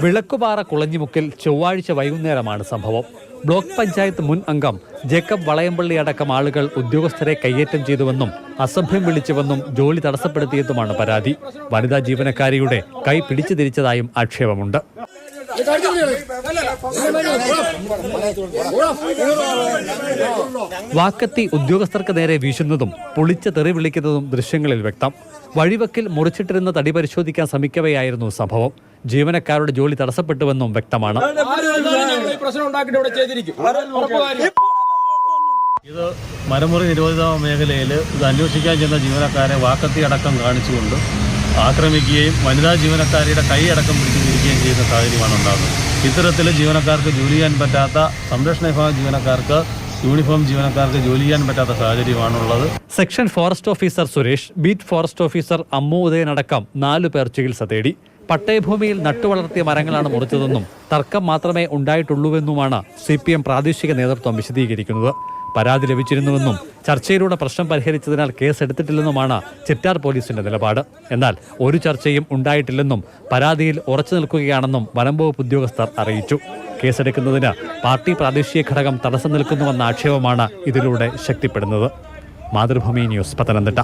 വിളക്കുപാറ കുളഞ്ഞിമുക്കിൽ ചൊവ്വാഴ്ച വൈകുന്നേരമാണ് സംഭവം. ബ്ലോക്ക് പഞ്ചായത്ത് മുൻ അംഗം ജേക്കബ് വളയമ്പള്ളി അടക്കം ആളുകൾ ഉദ്യോഗസ്ഥരെ കയ്യേറ്റം ചെയ്തുവെന്നും അസഭ്യം വിളിച്ചുവെന്നും ജോലി തടസ്സപ്പെടുത്തിയതുമാണ് പരാതി. വനിതാ ജീവനക്കാരിയുടെ കൈ പിടിച്ചു തിരിച്ചതായും ആക്ഷേപമുണ്ട്. വാക്കത്തി ഉദ്യോഗസ്ഥർക്ക് നേരെ വീശുന്നതും പൊളിച്ച തെറി വിളിക്കുന്നതും ദൃശ്യങ്ങളിൽ വ്യക്തം. വഴിവക്കിൽ മുറിച്ചിട്ടിരുന്ന തടി പരിശോധിക്കാൻ ശ്രമിക്കവെയായിരുന്നു സംഭവം. ജീവനക്കാരുടെ ജോലി തടസ്സപ്പെട്ടുവെന്നും വ്യക്തമാണ്. ഇത് മരമുറി നിരോധിത മേഖലയിൽ ഇത് അന്വേഷിക്കാൻ ചെന്ന ജീവനക്കാരെ വാക്കത്തി അടക്കം കാണിച്ചുകൊണ്ട് ആക്രമിക്കുകയും വനിതാ ജീവനക്കാരുടെ കൈ അടക്കം പിടിച്ചു തിരിക്കുകയും ചെയ്യുന്ന സാഹചര്യമാണ് ഉണ്ടാകുന്നത്. ഇത്തരത്തിൽ ജീവനക്കാർക്ക് ജോലി ചെയ്യാൻ പറ്റാത്ത, സംരക്ഷണ വിഭാഗം ജീവനക്കാർക്ക്, യൂണിഫോം ജീവനക്കാർക്ക് ജോലി ചെയ്യാൻ പറ്റാത്ത സാഹചര്യമാണുള്ളത്. Section forest officer Suresh, beat forest officer Ammu ഉദയനടക്കം 4 പേർ ചികിത്സ തേടി. പട്ടയഭൂമിയിൽ നട്ടുവളർത്തിയ മരങ്ങളാണ് മുറിച്ചതെന്നും തർക്കം മാത്രമേ ഉണ്ടായിട്ടുള്ളൂവെന്നുമാണ് CPM പ്രാദേശിക നേതൃത്വം വിശദീകരിക്കുന്നത്. പരാതി ലഭിച്ചിരുന്നുവെന്നും ചർച്ചയിലൂടെ പ്രശ്നം പരിഹരിച്ചതിനാൽ കേസെടുത്തിട്ടില്ലെന്നുമാണ് ചിറ്റാർ പോലീസിന്റെ നിലപാട്. എന്നാൽ ഒരു ചർച്ചയും ഉണ്ടായിട്ടില്ലെന്നും പരാതിയിൽ ഉറച്ചു നിൽക്കുകയാണെന്നും വനംവകുപ്പ് ഉദ്യോഗസ്ഥർ അറിയിച്ചു. കേസെടുക്കുന്നതിന് പാർട്ടി പ്രാദേശിക ഘടകം തടസ്സം നിൽക്കുന്നുവെന്ന ആക്ഷേപമാണ് ഇതിലൂടെ ശക്തിപ്പെടുന്നത്. മാതൃഭൂമി ന്യൂസ്, പത്തനംതിട്ട.